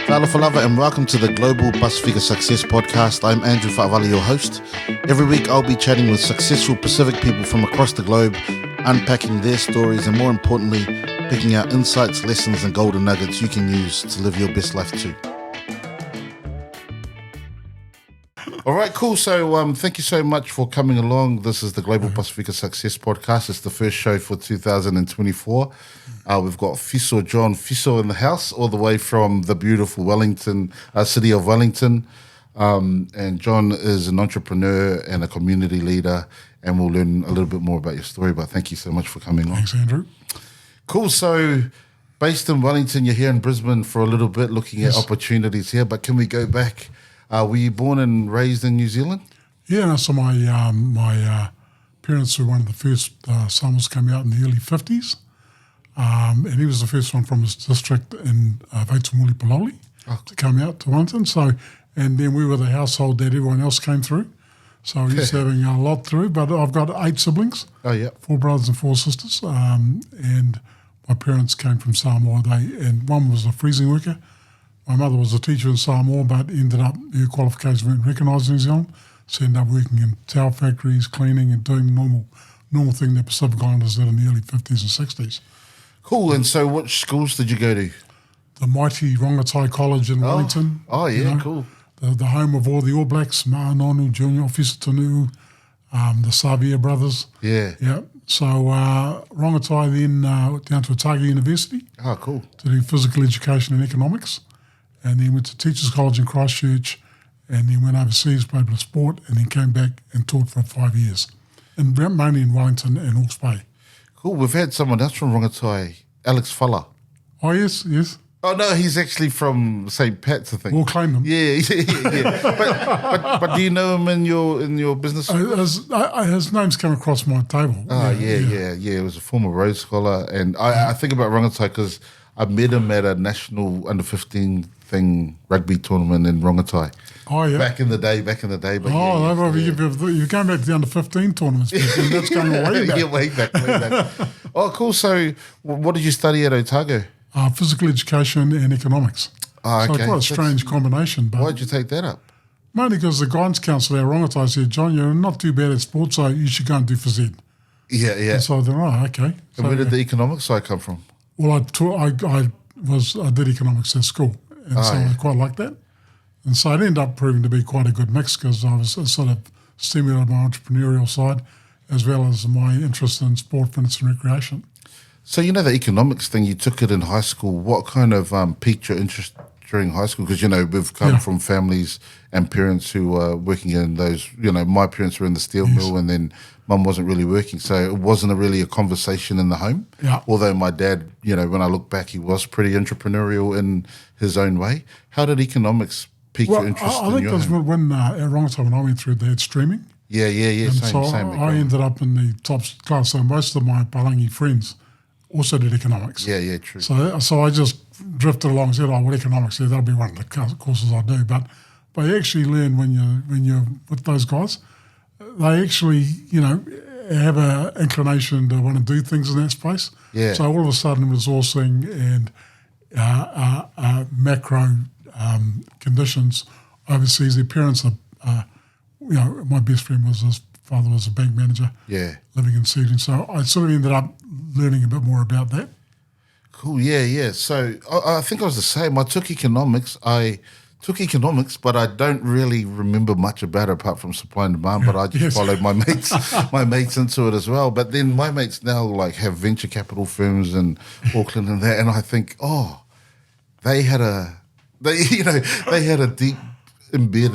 Talofa lava and welcome to the Global Pasifika Success Podcast. I'm Andrew Fa'avali, your host. Every week I'll be chatting with successful Pacific people from across the globe, unpacking their stories and more importantly, picking out insights, lessons and golden nuggets you can use to live your best life too. All right, cool. So thank you so much for coming along. This is the Global Pasifika Success Podcast. It's the first show for 2024. We've got Fiso John Fiso in the house, all the way from the beautiful Wellington, city of Wellington. And John is an entrepreneur and a community leader, and we'll learn a little bit more about your story. But thank you so much for coming on. Thanks, Andrew. Cool. So based in Wellington, you're here in Brisbane for a little bit, looking at opportunities here. But can we go back? Were you born and raised in New Zealand? Yeah, so my parents were one of the first Samoans came out in the early 50s. And he was the first one from his district in Vaitumuli to come out to Wellington. So, and then we were the household that everyone else came through. So he's having a lot through. But I've got 8 siblings. Oh, yeah. 4 brothers and 4 sisters. And my parents came from Samoa. And one was a freezing worker. My mother was a teacher in Samoa, but ended up, her qualifications weren't recognised in New Zealand. So ended up working in towel factories, cleaning and doing the normal thing that Pacific Islanders did in the early 50s and 60s. Cool. And so which schools did you go to? The mighty Rongotai College in Wellington. Oh, yeah, cool. The home of all the All Blacks, Ma'anonu, Junior, Fiso Tonu, the Savia brothers. Yeah. Yeah. So Rongotai then down to Otago University. Oh, cool. To do physical education and economics. And then went to Teachers College in Christchurch, and then went overseas, played a bit of sport, and then came back and taught for 5 years, and mainly in Wellington and Hawke's Bay. Cool. We've had someone else from Rongotai, Alex Fala. Oh, yes. Oh, no, he's actually from St. Pat's, I think. We'll claim him. Yeah. But do you know him in your business? His name's come across my table. Oh, yeah. He was a former Rhodes Scholar, and I think about Rongotai because I met him at a national under-15 rugby tournament in Rongotai. Oh, yeah. Back in the day. But you're going back to the under-15 tournaments, and that's going way back. Yeah, way back. Oh, cool. So what did you study at Otago? Physical education and economics. Oh, okay. So quite a strange combination. But why did you take that up? Mainly because the guidance counsellor at Rongotai said, John, you're not too bad at sports, so you should go and do phys-ed. Yeah. And so I thought, okay. And so, where did the economics side come from? Well, I did economics at school, and I quite liked that. And so it ended up proving to be quite a good mix because I was sort of stimulated my entrepreneurial side as well as my interest in sport, fitness and recreation. So the economics thing, you took it in high school. What kind of piqued your interest during high school? Because, we've come from families and parents who were working in those, my parents were in the steel mill and then mum wasn't really working. So it wasn't really a conversation in the home. Yeah. Although my dad, when I look back, he was pretty entrepreneurial in his own way. How did economics pique your interest I think it was when at Rongotai when I went through, they had streaming. Yeah. And Same. I ended up in the top class. So most of my Palangi friends also did economics. Yeah, true. So I just drifted along and said, what economics? That'll be one of the courses I do. But you actually learn when you're with those guys, they actually, have an inclination to want to do things in that space. Yeah. So all of a sudden resourcing and macro conditions overseas, their parents are, my best friend his father was a bank manager. Yeah. Living in Dunedin. So I sort of ended up learning a bit more about that. Cool, yeah. So I think I was the same. I took economics, but I don't really remember much about it apart from supply and demand, but I just followed my mates into it as well. But then my mates now have venture capital firms in Auckland and that, and I think, they had a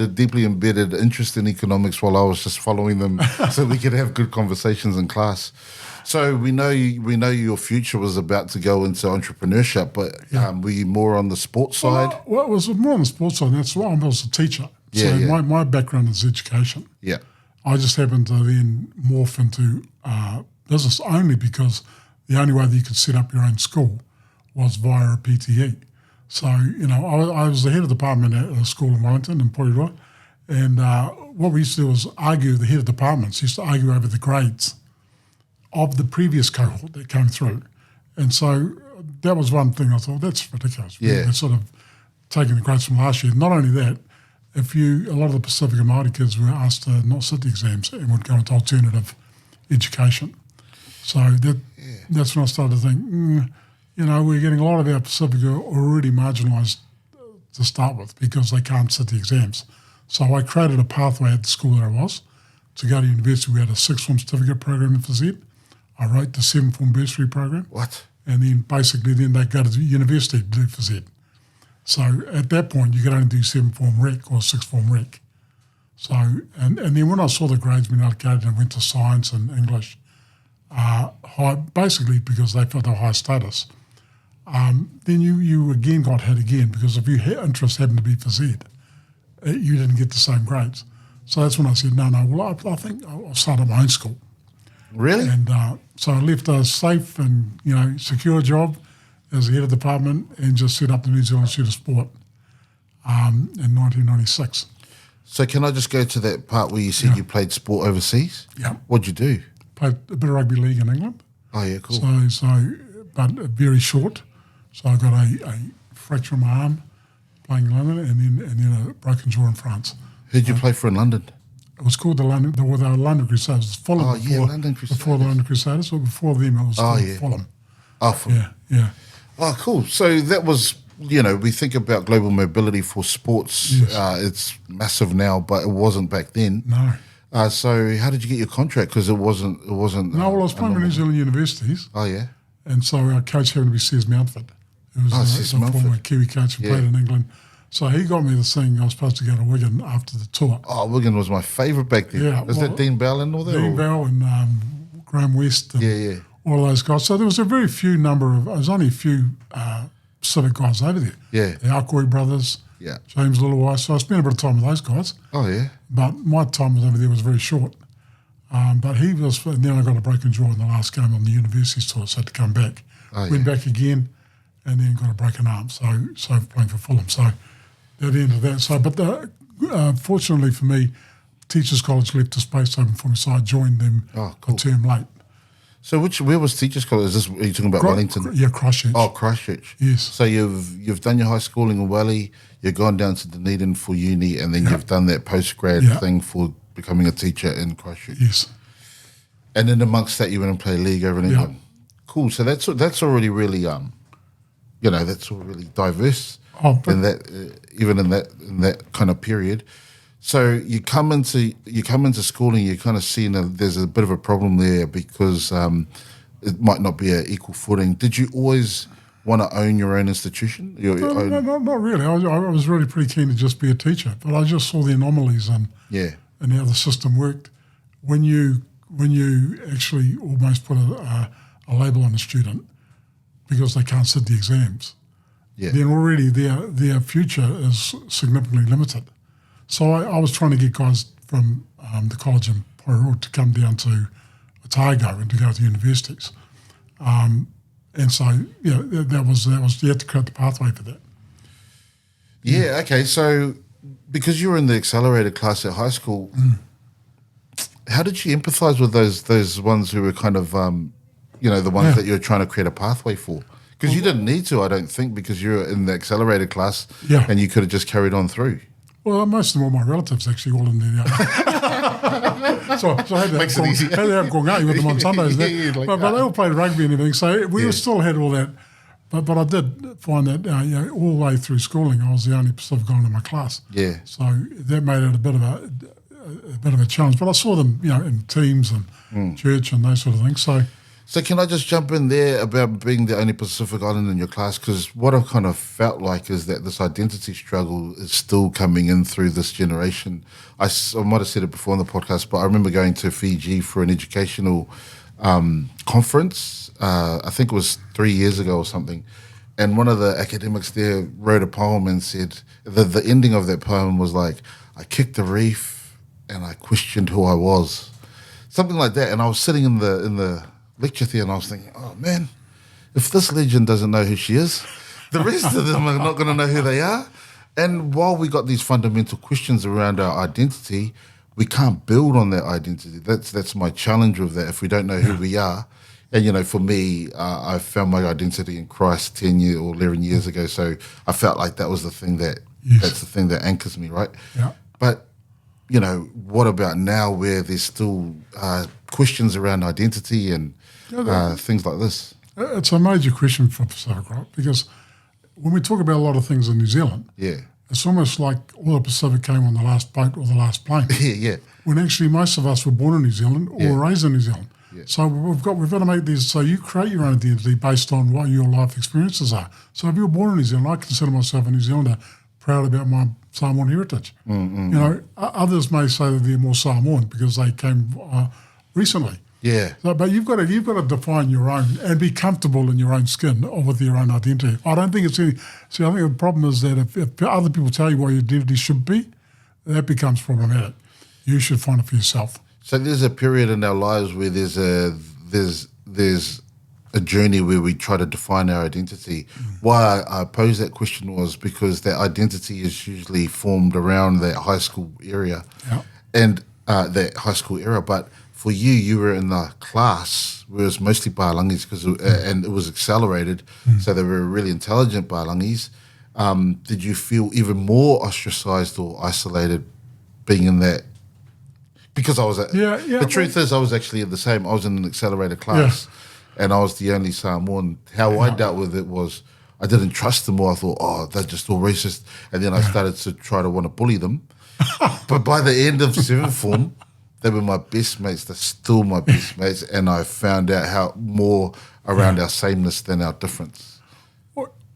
deeply embedded interest in economics while I was just following them so we could have good conversations in class. So we know your future was about to go into entrepreneurship, but were you more on the sports side? Well, it was more on the sports side. That's why I was a teacher. So my background is education. Yeah. I just happened to then morph into business only because the only way that you could set up your own school was via a PTE. So, I was the head of the department at a school in Wellington, in Porirua, and what we used to do was argue, the head of departments used to argue over the grades of the previous cohort that came through. And so that was one thing I thought, that's ridiculous. Yeah. That sort of taking the grades from last year. Not only that, a lot of the Pasifika and Maori kids were asked to not sit the exams and would go into alternative education. So that's when I started to think, we're getting a lot of our Pasifika already marginalised to start with because they can't sit the exams. So I created a pathway at the school that I was to go to university. We had a 6th form certificate program in phys-ed. I wrote the 7th form bursary program. What? And then basically they go to university to do phys-ed. So at that point you could only do 7th form rec or 6th form rec. So and then when I saw the grades being allocated and went to science and English, basically because they felt they were high status, then you again got hit again because if your interest happened to be phys-ed, you didn't get the same grades. So that's when I said, no, well, I think I'll start at my own school. Really? And so I left a safe and, secure job as the head of the department and just set up the New Zealand Institute of Sport in 1996. So can I just go to that part where you said you played sport overseas? Yeah. What'd you do? Played a bit of rugby league in England. Oh, yeah, cool. But very short. So I got a fracture in my arm playing in London and then a broken jaw in France. Who'd you play for in London? It was called the London Crusaders. It was Fulham London Crusaders. Before the London Crusaders, or before them it was Fulham. Oh, Fulham. Yeah. Oh, cool. So that was, we think about global mobility for sports. Yes. It's massive now, but it wasn't back then. No. So how did you get your contract? Because it wasn't. No, well, I was playing for New Zealand universities. Oh, yeah. And so our coach happened to be Ces Mountford, who was a former Kiwi coach and played in England. So he got me the thing. I was supposed to go to Wigan after the tour. Oh, Wigan was my favourite back then. Yeah, was that Dean Bell and all that? Dean Bell and Graham West and all those guys. So there was a very few only a few Pacific guys over there. Yeah. The Arkoi brothers, James Littlewise. So I spent a bit of time with those guys. Oh, yeah. But my time over there was very short. But he was, and then I got a broken jaw in the last game on the university tour, so I had to come back. Went back again, and then got a broken arm, so playing for Fulham. So at the end of that, fortunately for me, Teachers College left a space open for me, so I joined them a term late. So where was Teachers College? Are you talking about Wellington? Yeah, Christchurch. Oh, Christchurch. Yes. So you've done your high schooling in Welly, you've gone down to Dunedin for uni, and then you've done that postgrad thing for becoming a teacher in Christchurch. Yes. And then amongst that, you went and played league over in England. Cool. So that's already really that's all really diverse. In that even in that kind of period. So you come into school and you kind of see there's a bit of a problem there because it might not be an equal footing. Did you always want to own your own institution? No, not really. I was really pretty keen to just be a teacher, but I just saw the anomalies and how the system worked. When you actually almost put a label on a student because they can't sit the exams, then already their future is significantly limited. So I was trying to get guys from the college in Porirua to come down to Otago and to go to universities. And so, that was you had to create the pathway for that. Yeah, okay. So because you were in the accelerated class at high school, how did you empathise with those ones who were kind of, the ones that you were trying to create a pathway for? Because you didn't need to, I don't think, because you were in the accelerated class and you could have just carried on through. Well, most of them were my relatives, actually, all in there. so I had to have kongai with them on Sundays. But they all played rugby and everything, so we still had all that. But I did find that all the way through schooling, I was the only Pacific guy in my class. Yeah. So that made it a bit of a challenge. But I saw them, in teams and church and those sort of things. So can I just jump in there about being the only Pacific Island in your class? Because what I've kind of felt like is that this identity struggle is still coming in through this generation. I might have said it before on the podcast, but I remember going to Fiji for an educational conference. I think it was 3 years ago or something. And one of the academics there wrote a poem and said, the ending of that poem was like, I kicked the reef and I questioned who I was. Something like that. And I was sitting in the lecture theatre and I was thinking, oh man, if this legend doesn't know who she is, the rest of them are not going to know who they are. And while we got these fundamental questions around our identity, we can't build on that identity. That's my challenge with that. If we don't know who we are, And, for me, I found my identity in Christ 10 years or 11 years ago. So I felt like that was the thing that's the thing that anchors me, right? Yeah. But, what about now where there's still questions around identity and things like this? It's a major question for Pacific, right? Because when we talk about a lot of things in New Zealand, it's almost like all the Pacific came on the last boat or the last plane. Yeah. When actually most of us were born in New Zealand or were raised in New Zealand. Yeah. So we've got to make these. So you create your own identity based on what your life experiences are. So if you're born in New Zealand, I consider myself a New Zealander, proud about my Samoan heritage. Others may say that they're more Samoan because they came recently. Yeah. So, but you've got to define your own and be comfortable in your own skin or with your own identity. I don't think it's any. See, I think the problem is that if other people tell you what your identity should be, that becomes problematic. You should find it for yourself. So there's a period in our lives where there's a journey where we try to define our identity. Why I posed that question was because that identity is usually formed around that high school area, and that high school era. But for you were in the class where it was mostly Pahalangis and it was accelerated, so they were really intelligent Pahalangis. Did you feel even more ostracized or isolated being in that? Because I was the truth is I was actually in the same. I was in an accelerated class, and I was the only Samoan. How I dealt with it was I didn't trust them more. I thought, they're just all racist, and then I started to try to want to bully them. But by the end of seventh form, they were my best mates. They're still my best mates, and I found out how more around our sameness than our difference.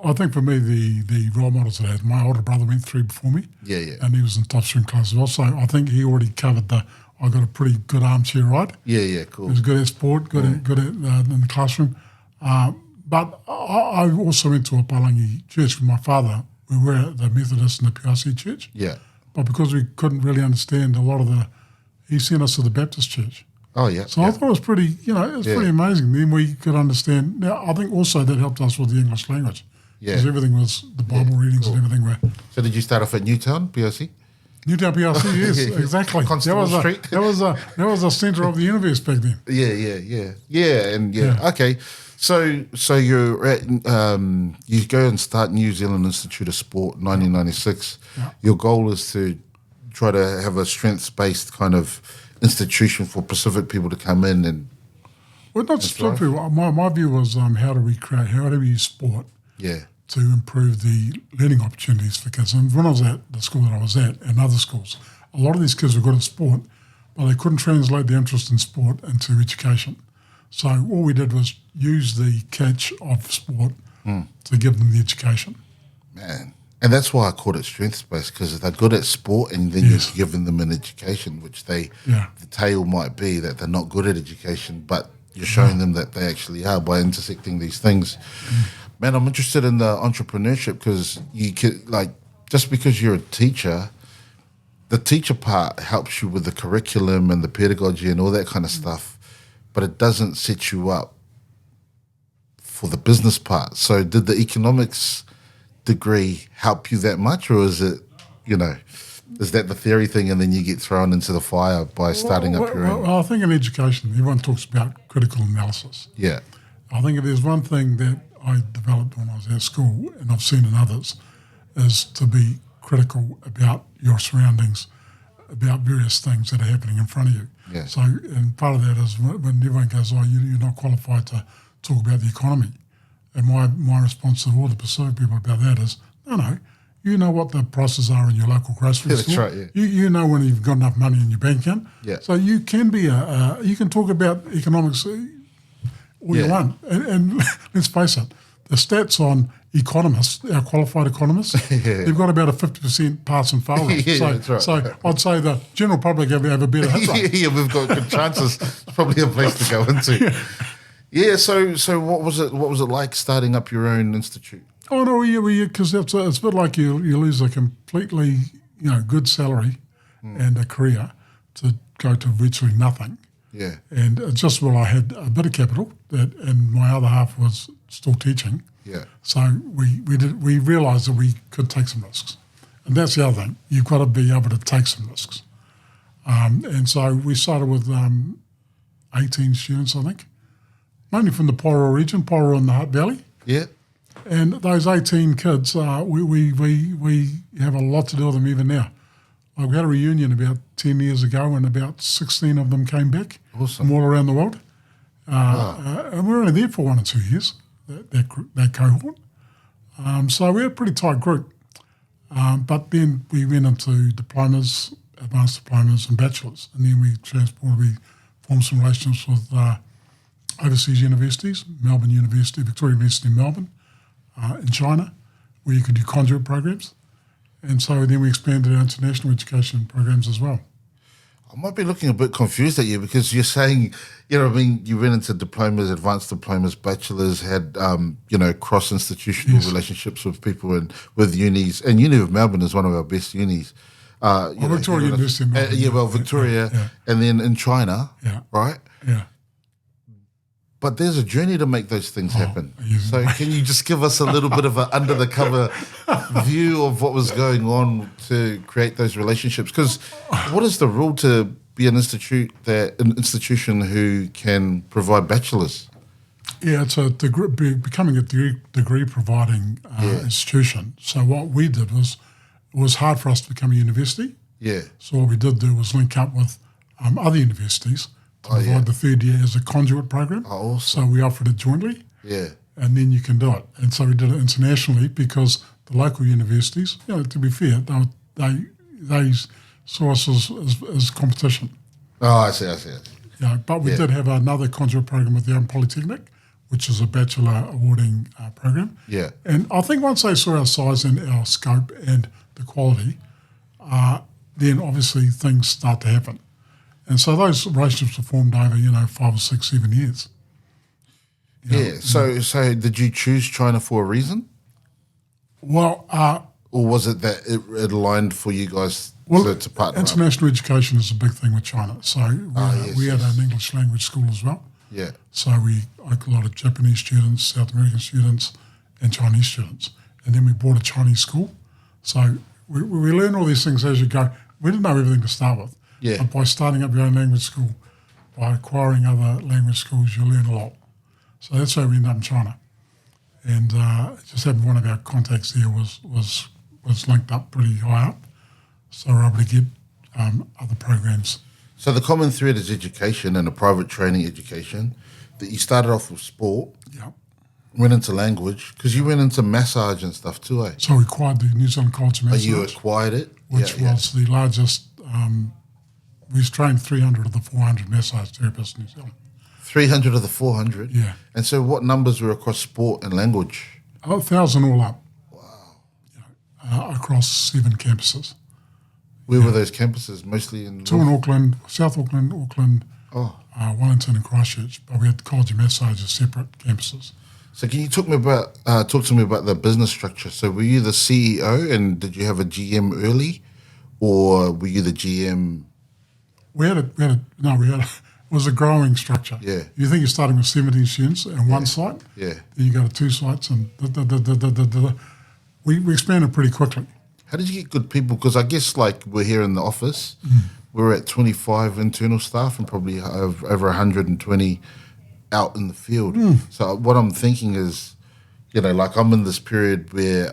I think for me, the role models that I had, my older brother went through before me. Yeah. And he was in top string class as well. So I think he already covered I got a pretty good armchair ride. Yeah, cool. He was good at sport, good at in the classroom. But I also went to a Palangi church with my father. We were at the Methodist and the PIC church. Yeah. But because we couldn't really understand a lot of he sent us to the Baptist church. Oh, yeah. So I thought it was pretty, pretty amazing. Then we could understand. Now, I think also that helped us with the English language. Yeah. Because everything was, the Bible readings and everything were. So did you start off at Newtown, PIC? Newtown PIC, yes, exactly. Constable Street. That was the centre of the universe back then. Yeah. Okay. So you're at you go and start New Zealand Institute of Sport, 1996. Yeah. Your goal is to try to have a strengths-based kind of institution for Pacific people to come in and. Well, not specifically. My view was how do we use sport to improve the learning opportunities for kids. And when I was at the school that I was at and other schools, a lot of these kids were good at sport, but they couldn't translate their interest in sport into education. So all we did was use the catch of sport to give them the education. Man. And that's why I called it strengths-based, because they're good at sport and then you're giving them an education, which the tale might be that they're not good at education, but you're showing them that they actually are by intersecting these things. Man, I'm interested in the entrepreneurship because you can, just because you're a teacher, the teacher part helps you with the curriculum and the pedagogy and all that kind of stuff, but it doesn't set you up for the business part. So did the economics degree help you that much, or is it, is that the theory thing and then you get thrown into the fire by starting up your own? Well, I think in education, everyone talks about critical analysis. Yeah. I think if there's one thing that I developed when I was at school, and I've seen in others, is to be critical about your surroundings, about various things that are happening in front of you. Yeah. So, and part of that is when everyone goes, you're not qualified to talk about the economy. And my response to all the Pacific people about that is, no, you know what the prices are in your local grocery store. That's right, yeah. You know when you've got enough money in your bank account. Yeah. So you can be you can talk about economics all you want. And let's face it, the stats on economists, our qualified economists, they've got about a 50% pass and fail rate. That's right. So I'd say the general public have a better hit rate. Yeah, we've got good chances. It's probably a place to go into. Yeah. So what was it like starting up your own institute? Oh no, because it's a bit like you lose a completely good salary and a career to go to virtually nothing. Yeah. And I had a bit of capital and my other half was still teaching. Yeah. So we realised that we could take some risks, and that's the other thing. You've got to be able to take some risks. And so we started with 18 students, I think. mainly from the Porirua region, Porirua and the Hutt Valley. Yeah. And those 18 kids, we have a lot to do with them even now. Like we had a reunion about 10 years ago and about 16 of them came back from all around the world. And we were only there for 1 or 2 years, that cohort. So we had a pretty tight group. But then we went into diplomas, advanced diplomas and bachelors. And then we formed some relationships with overseas universities, Melbourne University, Victoria University in Melbourne, in China, where you could do conduit programs. And so then we expanded our international education programs as well. I might be looking a bit confused at you because you're saying, you know what I mean, you went into diplomas, advanced diplomas, bachelors, had, cross-institutional relationships with people and with unis. And Uni of Melbourne is one of our best unis. Victoria University in Melbourne. Victoria. Yeah. And then in China, right? Yeah. But there's a journey to make those things happen. So can you just give us a little bit of an under-the-cover view of what was going on to create those relationships? Because what is the rule to be an institution who can provide bachelors? Yeah, it's becoming a degree-providing institution. So what we did was, it was hard for us to become a university. Yeah. So what we did do was link up with other universities to provide the third year as a conduit program. Oh, awesome. So we offered it jointly. Yeah. And then you can do it. And so we did it internationally because the local universities, to be fair, they saw us as competition. Oh, I see. But we did have another conduit program with the Open Polytechnic, which is a bachelor awarding program. Yeah. And I think once they saw our size and our scope and the quality, then obviously things start to happen. And so those relationships were formed over, 5 or 6, 7 years. So did you choose China for a reason? Well, or was it that it aligned for you guys to partner international education is a big thing with China. So we had an English language school as well. Yeah. So we had a lot of Japanese students, South American students, and Chinese students. And then we bought a Chinese school. So we learn all these things as you go. We didn't know everything to start with. Yeah. But by starting up your own language school, by acquiring other language schools, you learn a lot. So that's how we ended up in China. And it just happened one of our contacts there was linked up pretty high up. So we're able to get other programs. So the common thread is education and a private training education. That you started off with sport, went into language, because you went into massage and stuff too, eh? So we acquired the New Zealand College of Massage. You acquired it? Which was the largest, we trained 300 of the 400 massage therapists in New Zealand. 300 of the 400? Yeah. And so what numbers were across sport and language? 1,000 all up. Wow. Across 7 campuses. Where were those campuses? Mostly in... 2 in Auckland, South Auckland, Wellington and Christchurch. But we had the College of Massage as separate campuses. So can you talk to me about the business structure? So were you the CEO and did you have a GM early, or were you the GM? It was a growing structure. Yeah. You think you're starting with 17 students and one site. Yeah. Then you go to 2 sites and we expanded pretty quickly. How did you get good people? Because I guess we're here in the office, we're at 25 internal staff and probably over 120 out in the field. So what I'm thinking is, I'm in this period where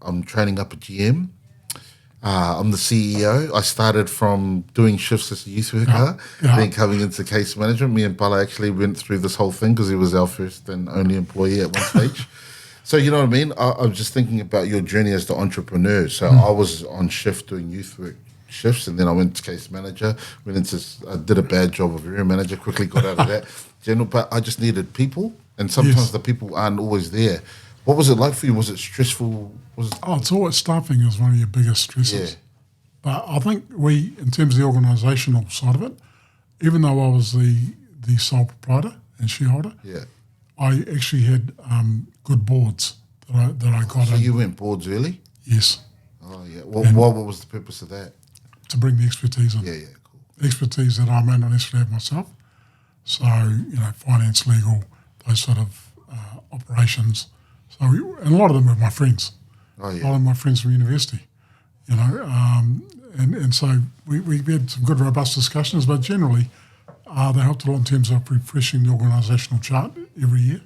I'm training up a GM. I'm the CEO. I started from doing shifts as a youth worker, then coming into case management. Me and Pala actually went through this whole thing because he was our first and only employee at one stage. So you know what I mean? I'm just thinking about your journey as the entrepreneur. So I was on shift doing youth work shifts, and then I went to case manager, I did a bad job of area manager, quickly got out of that. But I just needed people, and sometimes the people aren't always there. What was it like for you? Was it stressful? It's always staffing is one of your biggest stresses. Yeah. But I think in terms of the organisational side of it, even though I was the sole proprietor and shareholder, I actually had good boards that I got. So you went boards early? Yes. Oh yeah. What was the purpose of that? To bring the expertise in. Yeah, cool. Expertise that I may not necessarily have myself. So finance, legal, those sort of operations. So and a lot of them were my friends. Oh yeah. A lot of my friends from university. And so we had some good robust discussions, but generally They helped a lot in terms of refreshing the organisational chart every year.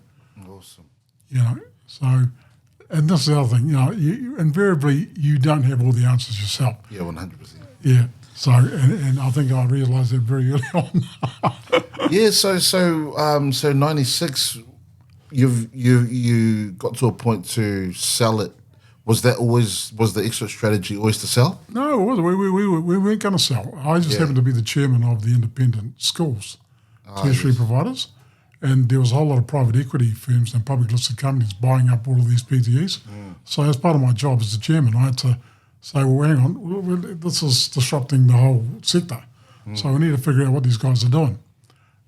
Awesome. You know, so, and this is the other thing, you know, invariably you don't have all the answers yourself. Yeah, 100%. Yeah. So, and I think I realised that very early on. Yeah, so 96, you got to a point to sell it. Was the exit strategy always to sell? No, it wasn't. We weren't going to sell. I just happened to be the chairman of the independent schools, tertiary providers, and there was a whole lot of private equity firms and public listed companies buying up all of these PTEs. So as part of my job as the chairman, I had to say, well, hang on, this is disrupting the whole sector. So we need to figure out what these guys are doing.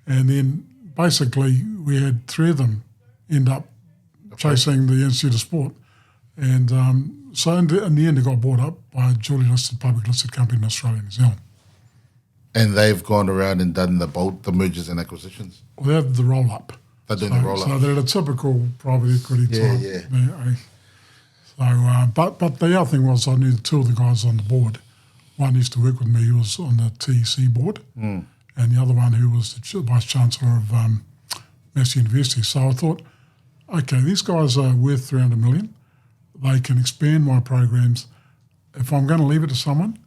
And then basically we had 3 of them end up chasing the Institute of Sport. And so in the end, it got bought up by a duly listed, public listed company in Australia and New Zealand. And they've gone around and done the mergers and acquisitions? Well, they had the roll-up. They're doing the roll-up. So they're a typical private equity type. Yeah. So, but the other thing was I knew 2 of the guys on the board. One used to work with me, who was on the TEC board, and the other one who was the Vice-Chancellor of Massey University. So I thought, okay, these guys are worth 300 million. They can expand my programs. If I'm going to leave it to someone,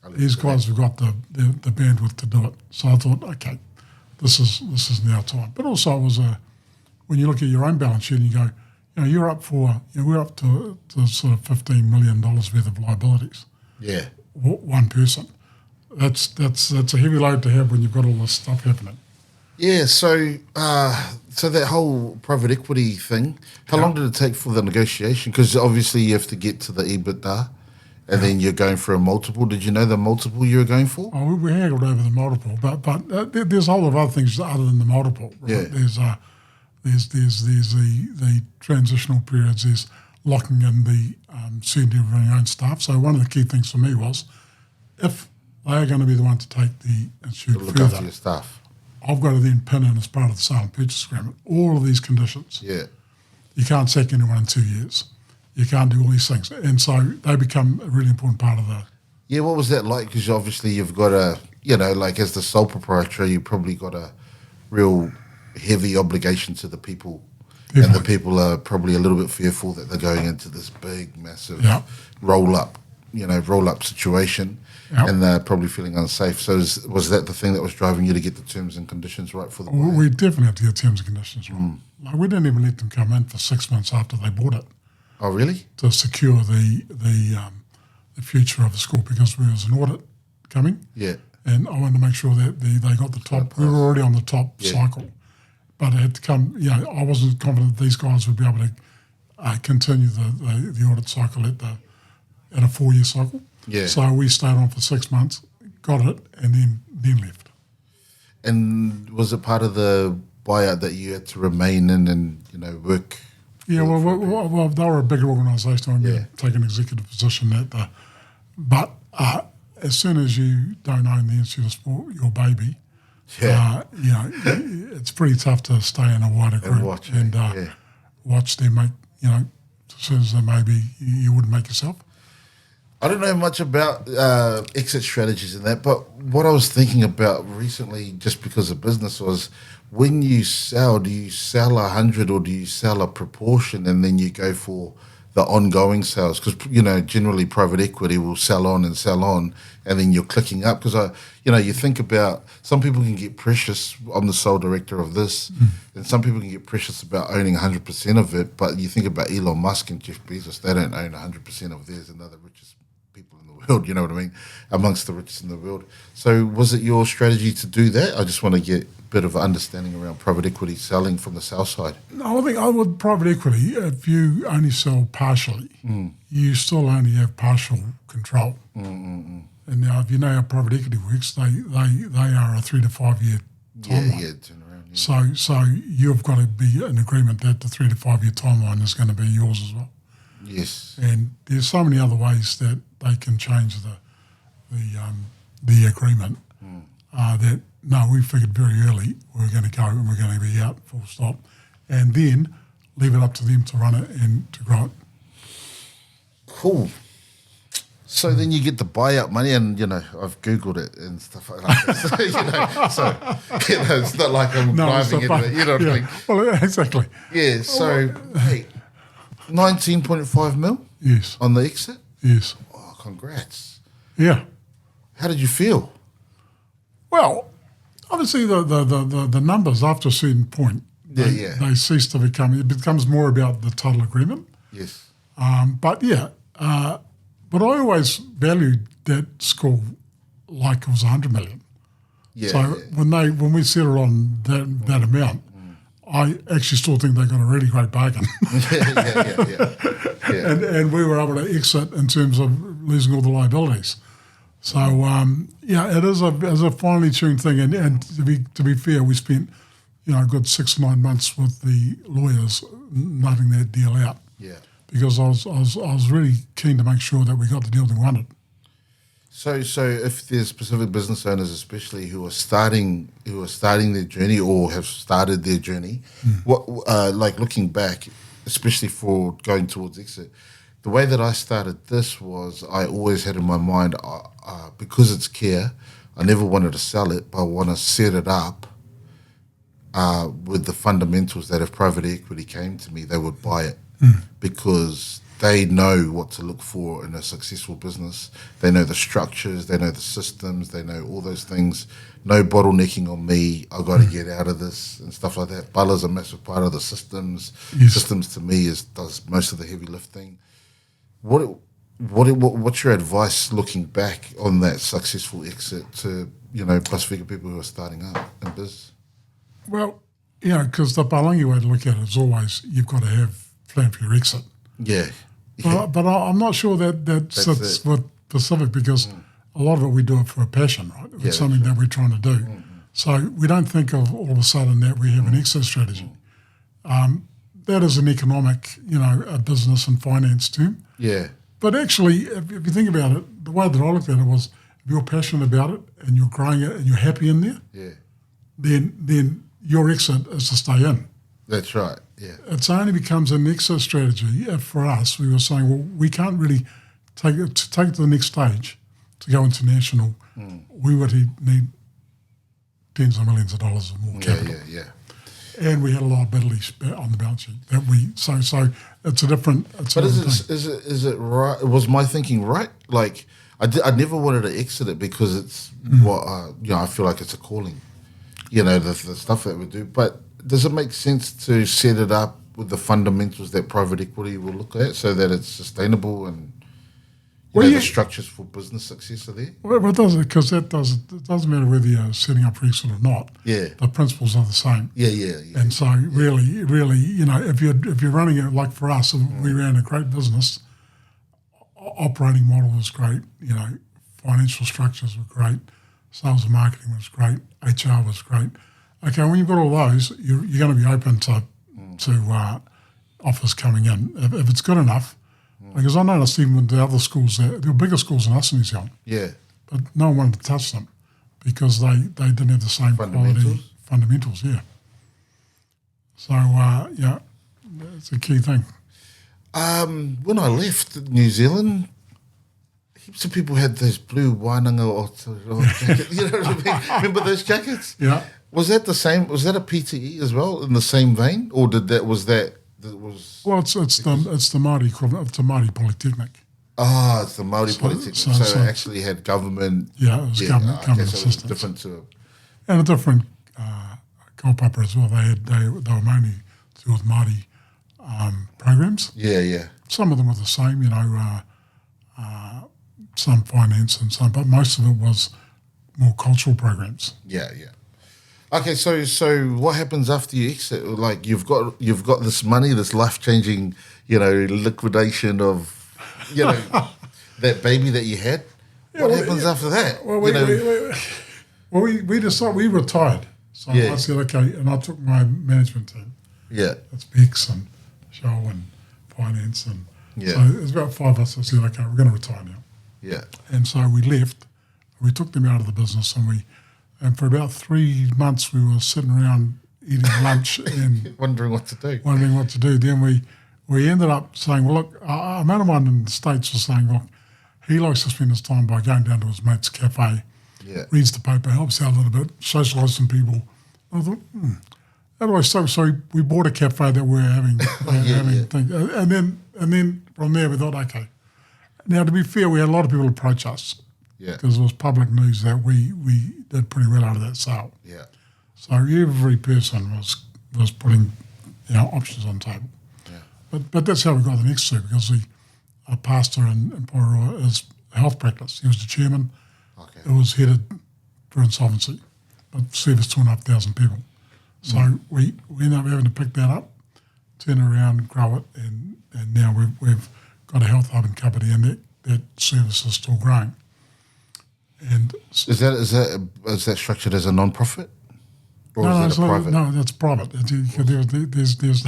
these guys have got the bandwidth to do it. So I thought, okay, this is now time. But also it was when you look at your own balance sheet and you go, you know, we're up to sort of $15 million worth of liabilities. Yeah. One person. That's a heavy load to have when you've got all this stuff happening. Yeah, so that whole private equity thing, how long did it take for the negotiation? Because obviously you have to get to the EBITDA, and then you're going for a multiple. Did you know the multiple you were going for? Oh, we haggled over the multiple, but there's a whole lot of other things other than the multiple. Right? Yeah. There's the transitional periods. There's locking in the certainty of running your own staff. So one of the key things for me was, if they are going to be the one to take the institute Look after further, your staff. I've got to then pin in as part of the sale and purchase agreement all of these conditions. Yeah. You can't sack anyone in 2 years. You can't do all these things. And so they become a really important part of the... Yeah, what was that like? Because obviously you've got a, like as the sole proprietor, you probably got a real heavy obligation to the people. Definitely. And the people are probably a little bit fearful that they're going into this big, massive roll-up situation. Yep. And they're probably feeling unsafe. So was that the thing that was driving you to get the terms and conditions right for the buyer? We definitely had to get terms and conditions right. Like, we didn't even let them come in for 6 months after they bought it. Oh, really? To secure the future of the school, because there was an audit coming. Yeah. And I wanted to make sure that they got the top. We were already on the top cycle. But it had to come, I wasn't confident that these guys would be able to continue the audit cycle at a 4-year cycle. Yeah. So we stayed on for 6 months, got it, and then left. And was it part of the buyout that you had to remain in and, work? Yeah, well, they were a bigger organisation. I mean, take an executive position but as soon as you don't own the Institute of Sport, your baby, it's pretty tough to stay in a wider group and watch them make, as soon as they maybe you wouldn't make yourself. I don't know much about exit strategies and that, but what I was thinking about recently, just because of business, was when you sell, do you sell 100 or do you sell a proportion and then you go for the ongoing sales? Because, generally private equity will sell on and then you're clicking up. Because, you think about, some people can get precious, I'm the sole director of this, and some people can get precious about owning 100% of it, but you think about Elon Musk and Jeff Bezos, they don't own 100% of theirs, and they're the richest people in the world, you know what I mean, amongst the richest in the world. So was it your strategy to do that? I just want to get a bit of an understanding around private equity selling from the south side. No, I think with private equity, if you only sell partially, you still only have partial control. And now, if you know how private equity works, they are a 3 to 5 year timeline. Turn around. So you've got to be in agreement that the 3 to 5 year timeline is going to be yours as well. Yes. And there's so many other ways that they can change the agreement that, no, we figured very early we're going to go and we're going to be out, full stop, and then leave it up to them to run it and to grow it. Cool. So then you get the buyout money, and I've googled it and stuff like that. So it's not like I'm diving into it. You know what I mean? Well, exactly. Yeah. So hey, 19.5 mil. Yes. On the exit. Yes. Oh, congrats. Yeah. How did you feel? Well, obviously the numbers after a certain point, they cease to become. It becomes more about the total agreement. Yes. But I always valued that school like it was 100 million. Yeah. So when we settled on that amount, I actually still think they got a really great bargain. Yeah. And we were able to exit in terms of losing all the liabilities. So it is a finely tuned thing. And to be fair, we spent a good 6 to 9 months with the lawyers nutting that deal out. Yeah. Because I was really keen to make sure that we got the deal we wanted. So if there's specific business owners, especially who are starting their journey or have started their journey, what like looking back, especially for going towards exit, the way that I started this was I always had in my mind because it's care, I never wanted to sell it, but I want to set it up with the fundamentals that if private equity came to me, they would buy it. Because they know what to look for in a successful business. They know the structures, they know the systems, they know all those things. No bottlenecking on me, I've got to get out of this and stuff like that. Bala's a massive part of the systems. Yes. Systems to me does most of the heavy lifting. What's your advice looking back on that successful exit to, Pasifika people who are starting up in biz? Well, because the Palangi way to look at it is always you've got to have plan for your exit. Yeah. But I'm not sure that sits with Pacific because a lot of it we do it for a passion, right? It's something that we're trying to do. So we don't think of all of a sudden that we have an exit strategy. That is an economic, a business and finance term. Yeah. But actually, if you think about it, the way that I looked at it was if you're passionate about it and you're growing it and you're happy in there, then your exit is to stay in. That's right, yeah. It only becomes an exit strategy if for us we were saying, well, we can't really take it to the next stage to go international. We would need tens of millions of dollars or more capital. Yeah. And we had a liability on the balance sheet that so it's a different. But is it right? Was my thinking right? Like I never wanted to exit it because it's what I feel like it's a calling. The stuff that we do, but. Does it make sense to set it up with the fundamentals that private equity will look at so that it's sustainable and the structures for business success are there? Well, it does, because it doesn't matter whether you're setting up for exit or not. Yeah. The principles are the same. Yeah. And so really, if you're running it like for us, we ran a great business, operating model was great, financial structures were great, sales and marketing was great, HR was great. Okay, when you've got all those, you're going to be open to offers coming in if it's good enough. Because I noticed even with the other schools, there were bigger schools than us in New Zealand. Yeah. But no one wanted to touch them because they didn't have the same quality fundamentals. Yeah. So it's a key thing. When I left New Zealand, heaps of people had those blue wainanga or jackets. You know what I mean? Remember those jackets? Yeah. Was that the same? Was that a PTE as well in the same vein, or was that? Well, it's the Maori equivalent to Maori Polytechnic. Ah, it's the Maori Polytechnic. So it actually had government. Yeah, it was government assistance. So it was different to. And a different kaupapa as well. They were mainly to do with Maori programs. Yeah. Some of them were the same, some finance and some, but most of it was more cultural programs. Yeah. Okay, so what happens after you exit? Like you've got this money, this life-changing, liquidation of, that baby that you had. What happens after that? Well, we decided we retired. So I said, okay, and I took my management team. Yeah, that's Bex and Show and finance and so there's about 5 of us. I said, okay, we're going to retire now. Yeah, and so we left. We took them out of the business and for about 3 months, we were sitting around eating lunch and wondering what to do. Then we ended up saying, well, look, a man of mine in the States was saying, well, He likes to spend his time by going down to his mate's cafe, reads the paper, helps out a little bit, socialises some people. I thought, anyway, so we bought a cafe that we're having, things. And then from there we thought, okay. Now, to be fair, we had a lot of people approach us because it was public news that we did pretty well out of that sale. Yeah. So every person was putting options on the table. Yeah. But that's how we got the next two, because our pastor in Porirua is health practice. He was the chairman. Okay. It was headed for insolvency, but serviced 2,500 people. So we ended up having to pick that up, turn it around, grow it, and now we've got a health hub in Kapiti, and that service is still growing. And is that structured as a non-profit? Or is that a private? No, that's private. There's this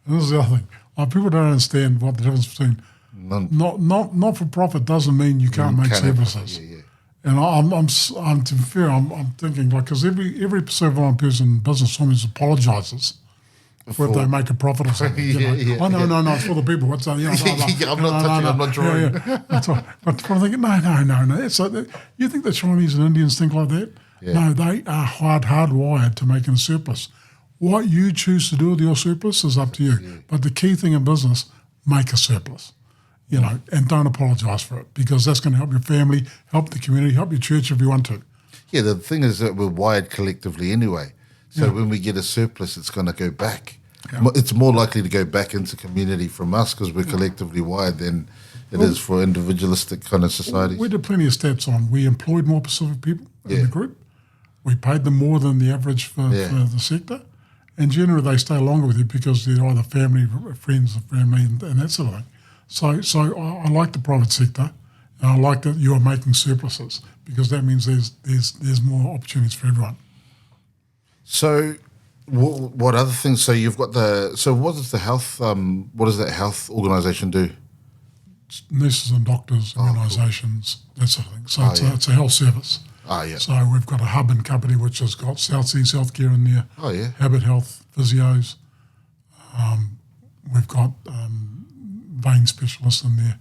is the other thing. People don't understand what the difference between not for profit doesn't mean you can't make services. And I'm to be fair, I'm thinking, like, because every civil person in business always apologises for if they make a profit or something. No, it's for the people. What's that? I'm not drawing. That's right. But I'm thinking, no. It's like you think the Chinese and Indians think like that? Yeah. No, they are hardwired to making a surplus. What you choose to do with your surplus is up to you. Yeah. But the key thing in business, make a surplus, and don't apologise for it, because that's going to help your family, help the community, help your church if you want to. Yeah, the thing is that we're wired collectively anyway. So when we get a surplus, it's going to go back. Yeah. It's more likely to go back into community from us because we're collectively wired than it is for individualistic kind of societies. We did plenty of stats on. We employed more Pacific people in the group. We paid them more than the average for the sector. And generally they stay longer with you because they're either family, friends of family, and that sort of thing. So I like the private sector, and I like that you are making surpluses, because that means there's more opportunities for everyone. So what other things? So you've got what does the health? What does that health organisation do? Nurses and doctors, immunisations, that sort of thing. So it's a health service. So we've got a hub in Kapiti which has got South Seas Healthcare in there. Habit Health, physios. We've got vein specialists in there,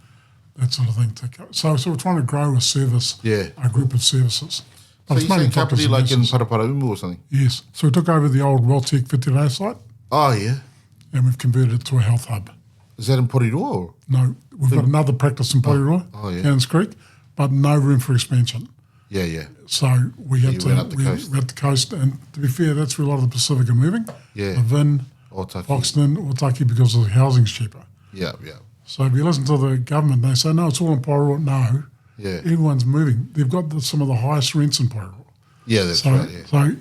that sort of thing. So we're trying to grow a service, a group of services. But so you're saying Kapiti like in Paraparaumu or something? Yes. So we took over the old Welltech Whitireia site. And we've converted it to a health hub. Is that in Porirua? Or? No, we've got another practice in Porirua, Cannons Creek, but no room for expansion. So we had we're at the coast, and to be fair, that's where a lot of the Pacific are moving. Vin, Foxton, Otaki, because the housing's cheaper. So if you listen to the government, they say, no, it's all in Porirua. No, everyone's moving. They've got some of the highest rents in Porirua. That's right. So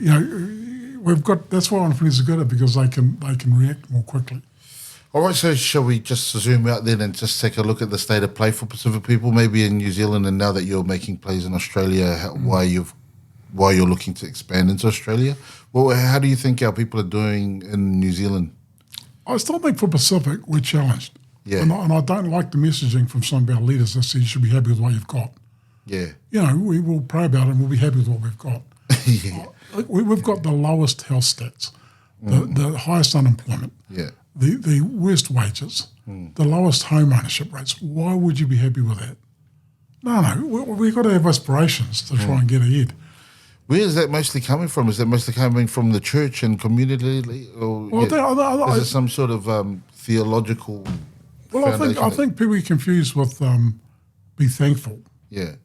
we've got. That's why entrepreneurs are good at it, because they can react more quickly. All right, so shall we just zoom out then and just take a look at the state of play for Pacific people, maybe in New Zealand, and now that you're making plays in Australia, why you're looking to expand into Australia? Well, how do you think our people are doing in New Zealand? I still think for Pacific, we're challenged. And I don't like the messaging from some of our leaders that say you should be happy with what you've got. We will pray about it and we'll be happy with what we've got. We've got the lowest health stats, the highest unemployment. The worst wages, the lowest home ownership rates. Why would you be happy with that? No, we've got to have aspirations to try and get ahead. Where is that mostly coming from? Is that mostly coming from the church and community? Or is it some sort of theological foundation? I think people are confused with be thankful for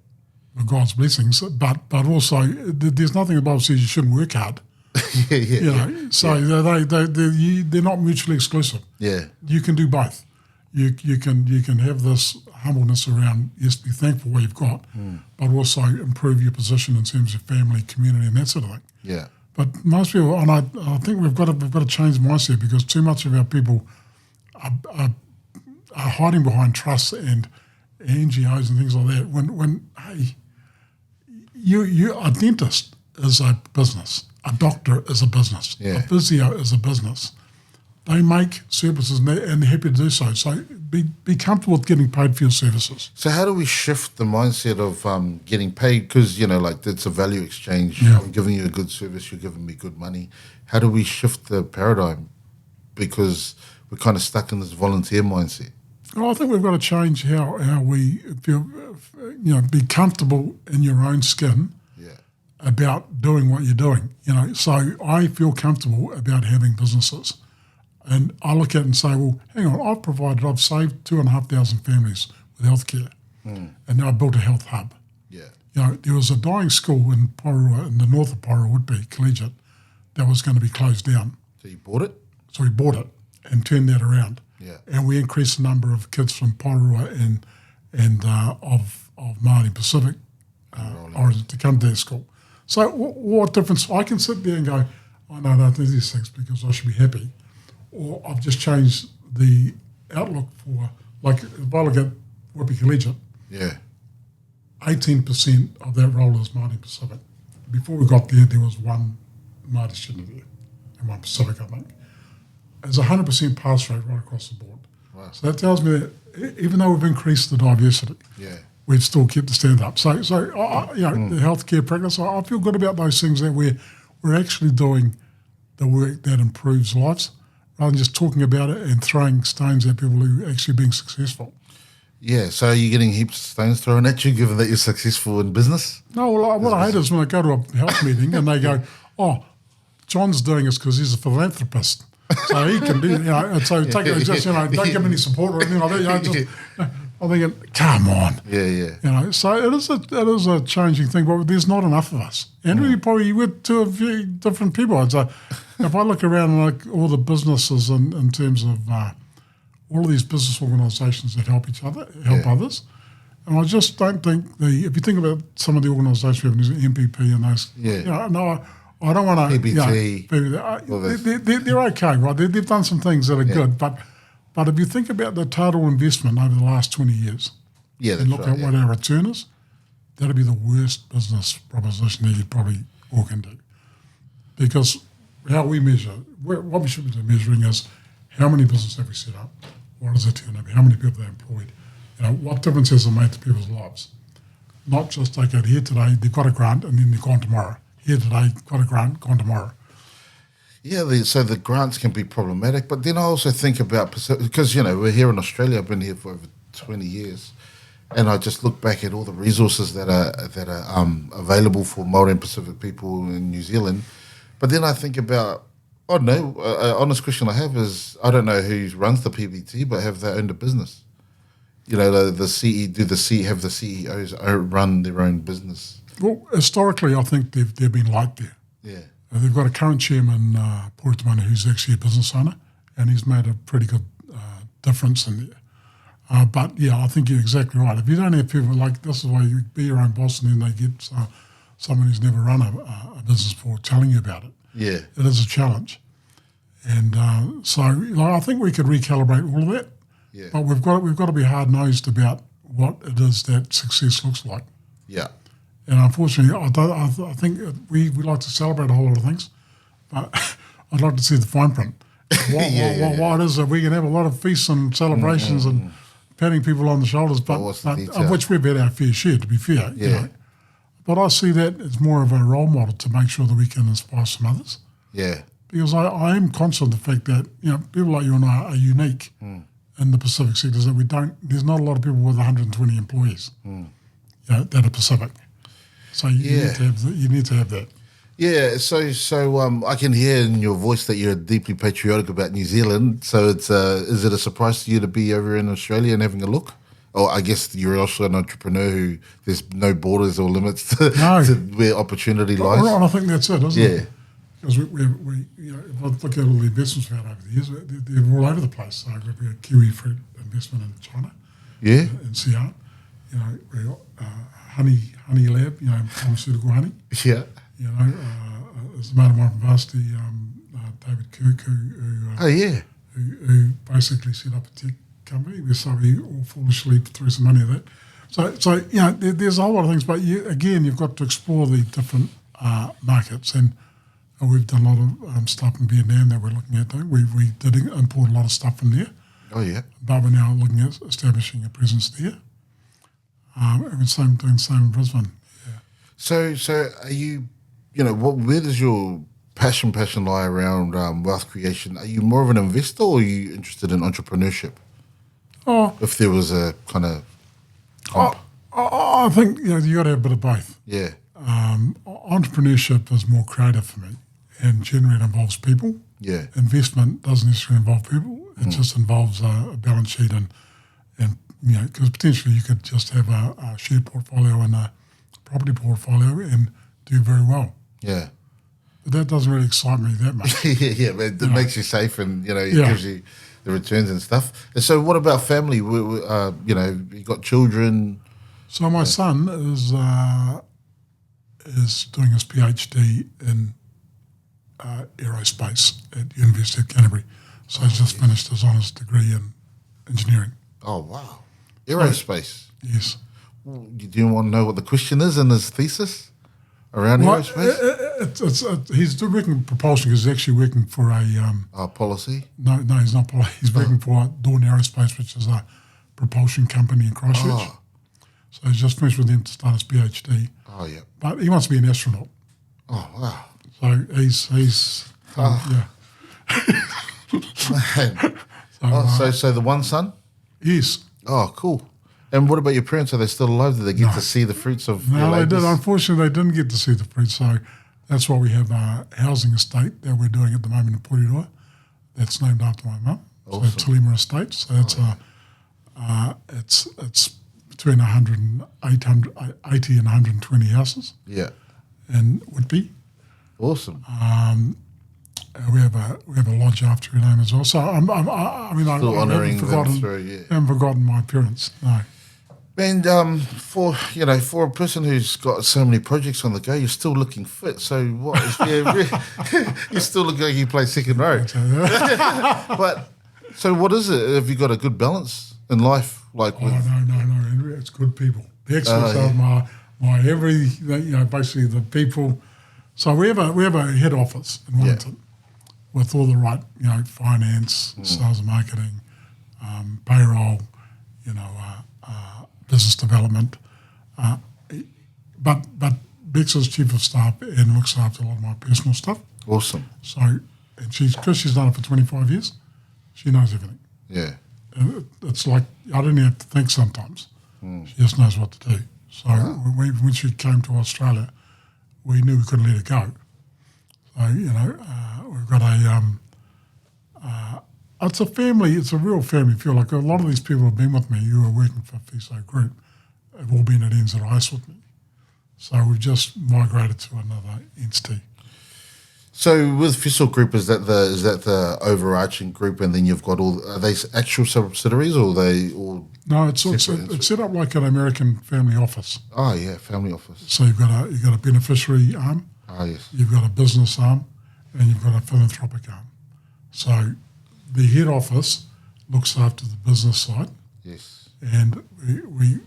God's blessings, but also there's nothing the Bible says you shouldn't work hard. They're not mutually exclusive. You can do both. You can have this humbleness around, yes, be thankful what you've got, but also improve your position in terms of family, community, and that sort of thing. But most people, and I think we've got to change the mindset, because too much of our people are hiding behind trusts and NGOs and things like that. When a dentist is a business. A doctor is a business. A physio is a business. They make services and they're happy to do so. So be comfortable with getting paid for your services. So how do we shift the mindset of getting paid? Because, it's a value exchange. I'm giving you a good service, you're giving me good money. How do we shift the paradigm? Because we're kind of stuck in this volunteer mindset. Well, I think we've got to change how we feel, be comfortable in your own skin about doing what you're doing. So I feel comfortable about having businesses. And I look at it and say, well, hang on, I've saved 2,500 families with healthcare. And I built a health hub. Yeah. There was a dying school in Porua, in the north of Porua, Whitby Collegiate, that was going to be closed down. So you bought it? So we bought it and turned that around. Yeah. And we increased the number of kids from Porua and of Māori Pacific origin to come to that school. So what difference? I can sit there and go, I know I don't do these things because I should be happy. Or I've just changed the outlook for, like, if I look at Whitby Collegiate, 18% of that roll is Māori Pacific. Before we got there was one Māori student there and one Pacific, I think. It's 100% pass rate right across the board. Wow. So that tells me that even though we've increased the diversity, we've still kept the stand up. So the healthcare practice, I feel good about those things that we're actually doing the work that improves lives rather than just talking about it and throwing stones at people who are actually being successful. Yeah, so are you getting heaps of stones thrown at you given that you're successful in business? No, well, what I hate is when I go to a health meeting and they go, oh, John's doing this because he's a philanthropist. So he can do, and so take it, just, don't give him any support or anything like that. I'm thinking, come on. Yeah. So it is a changing thing, but there's not enough of us. And we probably with two very different people. So if I look around and like all the businesses in terms of all of these business organisations that help each other, help others, and I just don't think if you think about some of the organisations we have, MPP and those, I don't want to. PBT. They're okay, right? They've done some things that are good, but if you think about the total investment over the last 20 years, and look at what our return is, that'd be the worst business proposition that you'd probably walk into. Because how we measure, what we should be measuring is how many businesses have we set up, what is the turnover, how many people they employed, what difference has it made to people's lives. Not just, okay, here today, they've got a grant and then they're gone tomorrow. Here today, got a grant, gone tomorrow. Yeah, so the grants can be problematic, but then I also think about, because, we're here in Australia, I've been here for over 20 years, and I just look back at all the resources that are available for Māori and Pacific people in New Zealand, but then I think about, an honest question I have is, I don't know who runs the PBT, but have they owned a business? Have the CEOs run their own business? Well, historically, I think they've been light there. Yeah. They've got a current chairman, Puretamana, who's actually a business owner, and he's made a pretty good difference in there. But, I think you're exactly right. If you don't have people like, this is why you be your own boss, and then they get someone who's never run a business before telling you about it. Yeah. It is a challenge. And I think we could recalibrate all of that. Yeah. But we've got to be hard-nosed about what it is that success looks like. Yeah. And unfortunately, I think we like to celebrate a whole lot of things, but I'd like to see the fine print. What it is that we can have a lot of feasts and celebrations and patting people on the shoulders, but of which we've had our fair share, to be fair. Yeah. But I see that as more of a role model to make sure that we can inspire some others. Yeah. Because I am conscious of the fact that people like you and I are unique in the Pacific sectors that we don't. There's not a lot of people with 120 employees that are Pacific. So you need to have that. Yeah, so I can hear in your voice that you're deeply patriotic about New Zealand. So it's is it a surprise to you to be over in Australia and having a look? Or I guess you're also an entrepreneur who there's no borders or limits to where opportunity lies. Well, I think that's it, isn't it? Because we if I look at all the investments we've had over the years, they're all over the place. So we've got Kiwi fruit investment in China, in Xi'an. We've got honey lab, pharmaceutical honey. Yeah. There's a mate of mine from Varsity, David Kirk, who basically set up a tech company. We all foolishly threw some money at that. So there's a whole lot of things, but you've got to explore the different markets, and we've done a lot of stuff in Vietnam that we're looking at doing. We did import a lot of stuff from there. Oh, yeah. But we're now looking at establishing a presence there. And doing the same in Brisbane. Yeah. So are you, where does your passion lie around wealth creation? Are you more of an investor or are you interested in entrepreneurship? Oh, If there was a kind of comp. I think you got to have a bit of both. Yeah. Entrepreneurship is more creative for me, and generally it involves people. Yeah. Investment doesn't necessarily involve people. It just involves a balance sheet and because potentially you could just have a share portfolio and a property portfolio and do very well. Yeah. But that doesn't really excite me that much. yeah, but it makes you safe and, it gives you the returns and stuff. And so what about family? You got children? So my son is doing his PhD in aerospace at University of Canterbury. So he's just finished his honours degree in engineering. Oh, wow. Aerospace? Yes. Well, do you want to know what the question is in his thesis around aerospace? He's working propulsion because he's actually working for a... policy? No, he's not. He's working for Dawn Aerospace, which is a propulsion company in Christchurch. Oh. So he's just finished with them to start his PhD. Oh, yeah. But he wants to be an astronaut. Oh, wow. So he's yeah. Man. So the one son? Yes. Oh, cool. And what about your parents? Are they still alive? Did they get to see the fruits of your No, they labours? did. Unfortunately, they didn't get to see the fruit. So that's why we have a housing estate that we're doing at the moment in Porirua. That's named after my mum. Awesome. So Tulima Estate. So it's it's between 80 and 120 houses Yeah. in Whitby. Awesome. We have a lodge after her name as well. So I Still honouring them forgotten, through, haven't forgotten my parents. No. And for a person who's got so many projects on the go, you're still looking fit. So what? You still look like you play second row. But so what is it? Have you got a good balance in life? No. It's good people. The experts are my everything. Basically the people. So we have a head office in Wellington with all the right, finance, sales and marketing, payroll, business development. But Bex is chief of staff and looks after a lot of my personal stuff. Awesome. So, and because she's done it for 25 years, she knows everything. Yeah. And it's like I don't even have to think sometimes. She just knows what to do. So when she came to Australia, we knew we couldn't let her go. So, we've got it's a family, it's a real family feel. Like a lot of these people have been with me who are working for Fiso Group have all been at NZIS with me. So we've just migrated to another entity. So with Fiso Group, is that the overarching group, and then you've got are they actual subsidiaries or are they all? No, it's set up like an American family office. Oh yeah, family office. So you've got a beneficiary arm. Oh yes. You've got a business arm, and you've got a philanthropic arm. So the head office looks after the business side. Yes. And we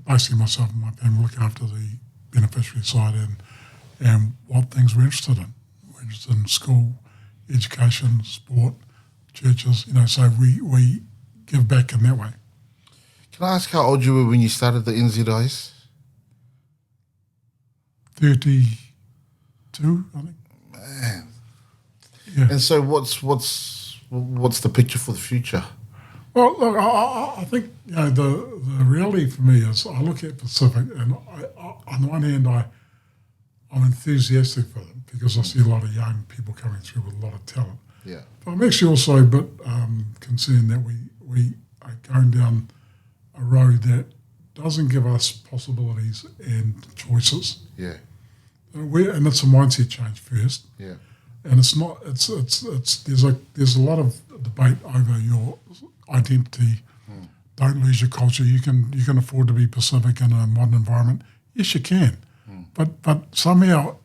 basically, myself and my family, look after the beneficiary side and what things we're interested in. We're interested in school, education, sport, churches, so we give back in that way. Can I ask how old you were when you started the NZIS? 32, I think. Man. Yeah. And so what's the picture for the future? Well, look, I think the reality for me is I look at Pacific, and on the one hand, I'm enthusiastic for them because I see a lot of young people coming through with a lot of talent. Yeah. But I'm actually also a bit concerned that we are going down a road that doesn't give us possibilities and choices. Yeah. And it's a mindset change first. Yeah. And it's not. It's there's a lot of debate over your identity. Don't lose your culture. You can afford to be Pacific in a modern environment. Yes, you can. But somehow,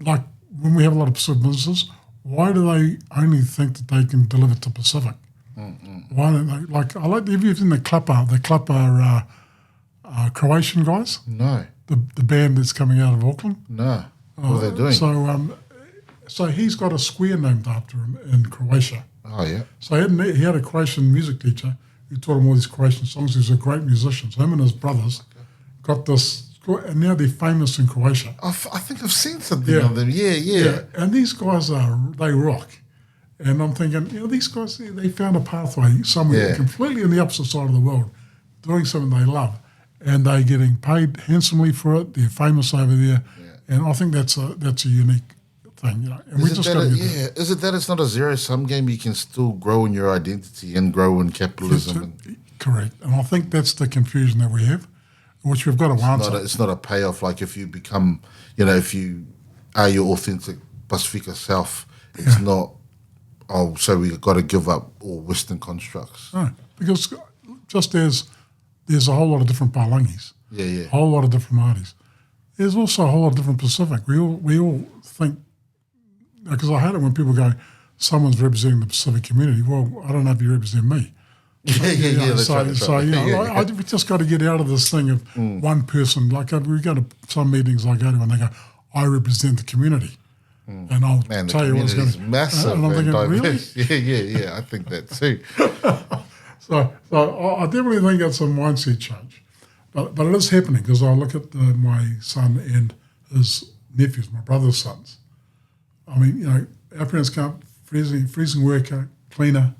like when we have a lot of Pacific businesses, why do they only think that they can deliver to Pacific? Why don't they? Like I like have you seen the Klapa Croatian guys? No. The band that's coming out of Auckland. No. What are they doing? So he's got a square named after him in Croatia. Oh, yeah. So he had a Croatian music teacher who taught him all these Croatian songs. He was a great musician. So him and his brothers got this, and now they're famous in Croatia. I think I've seen something of them. Yeah. And these guys they rock. And I'm thinking, these guys, they found a pathway somewhere completely on the opposite side of the world, doing something they love, and they're getting paid handsomely for it. They're famous over there, and I think that's a unique thing, And we just got to get Is it that it's not a zero-sum game? You can still grow in your identity and grow in capitalism. Correct, and I think that's the confusion that we have, which we've got to answer. It's not a payoff. Like if you become, if you are your authentic Pasifika self, it's not. Oh, so we've got to give up all Western constructs. No, because just as there's a whole lot of different Palangis, a whole lot of different Māoris, there's also a whole lot of different Pacific. We all think, because I hate it when people go, someone's representing the Pacific community. Well, I don't know if you represent me. We just got to get out of this thing of one person. Like we go to some meetings I go to and they go, I represent the community. And I'll tell you what's going to massive and I'm thinking, diverse. Really? Yeah, I think that too. So I definitely think it's a mindset change. But it is happening because I look at my son and his nephews, my brother's sons. I mean, our parents can't, freezing worker, cleaner.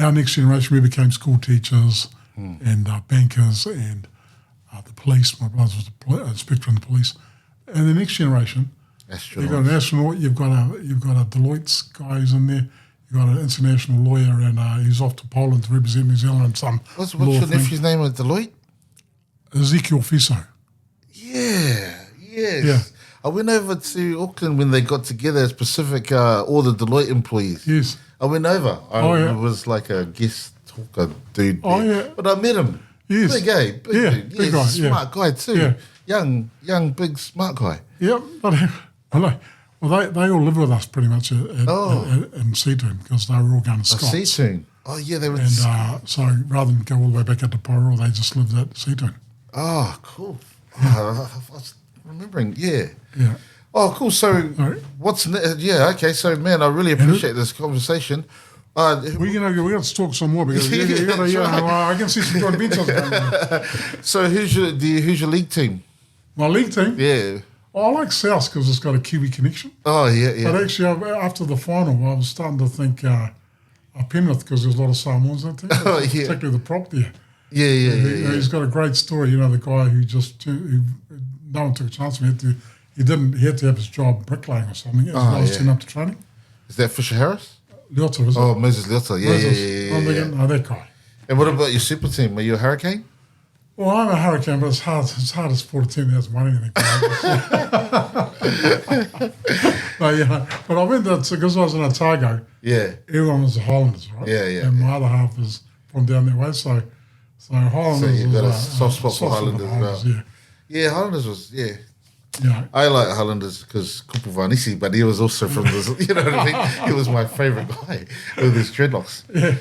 Our next generation, we became school teachers and bankers and the police. My brother was an inspector in the police. And the next generation, you've got an astronaut, you've got a Deloitte's guy who's in there, you've got an international lawyer, and he's off to Poland to represent New Zealand in some What's your nephew's name at Deloitte? Ezekiel Fiso. Yeah. I went over to Auckland when they got together as Pacific, all the Deloitte employees. Yes. I went over. I was like a guest talker dude there. But I met him. Yes. Big dude. Big guy. Smart guy too. Yeah. Young, big, smart guy. Yeah, but they all live with us pretty much in Seatoon because they were all going to Scots. Seatoon. Oh, yeah, they were. And so rather than go all the way back up to Poirot, they just lived at Seatoon. Oh, cool. I was remembering, Yeah. Oh, cool. So what's okay. So, man, I really appreciate this conversation. We got to talk some more because I can see some joint ventures. So who's your league team? My league team? Yeah. I like South because it's got a Kiwi connection. Oh, yeah. But actually, after the final, I was starting to think Penrith because there's a lot of Samoans in that team, particularly the prop there. Yeah. He's got a great story. The guy who no one took a chance on him. He had to have his job bricklaying or something as well as turning up to training. Is that Fisher Harris? Liotta, is it? Oh, Moses Liotta. Yeah. I'm thinking, that guy. And what about your super team? Are you a Hurricane? Well, I'm a Hurricane, but it's hard to support a team that hasn't won anything. But I went to, because I was in Otago, everyone was the Highlanders, right? Yeah. And my other half is from down that way, so Highlanders. So you've got a soft spot for Highlanders as well. Yeah, Highlanders was, I like Highlanders because Kupu Vanisi, but he was also from this, you know what I mean? He was my favourite guy with his dreadlocks. Yeah.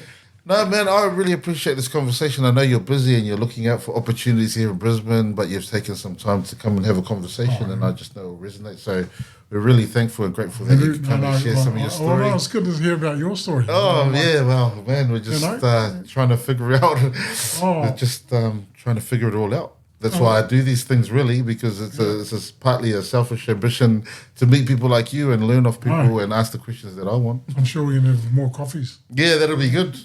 No, man, I really appreciate this conversation. I know you're busy and you're looking out for opportunities here in Brisbane, but you've taken some time to come and have a conversation, and I just know it will resonate. So we're really thankful and grateful that you could come and share some of your story. Well, it's good to hear about your story. Oh, well, man, we're just trying to figure out, trying to figure it all out. That's why I do these things, really, because it's partly a selfish ambition to meet people like you and learn off people and ask the questions that I want. I'm sure we're going to have more coffees. Yeah, that'll be good.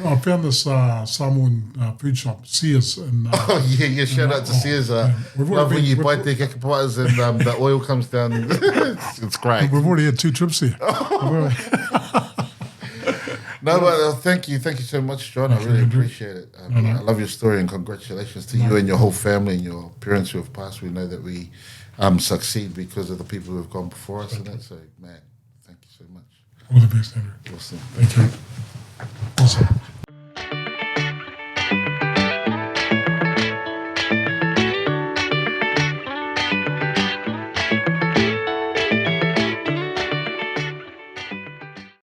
I found this Samoan food shop, Sears. Shout out to Sears. Love when you bite their kakapatas and the oil comes down. It's great. We've already had 2 trips there. No, but thank you so much, John. I really appreciate it. I love your story, and congratulations to you and your whole family and your parents who have passed. We know that we succeed because of the people who have gone before us, and that. So, man, thank you so much. All the best, Andrew. Awesome. Thank you. Awesome.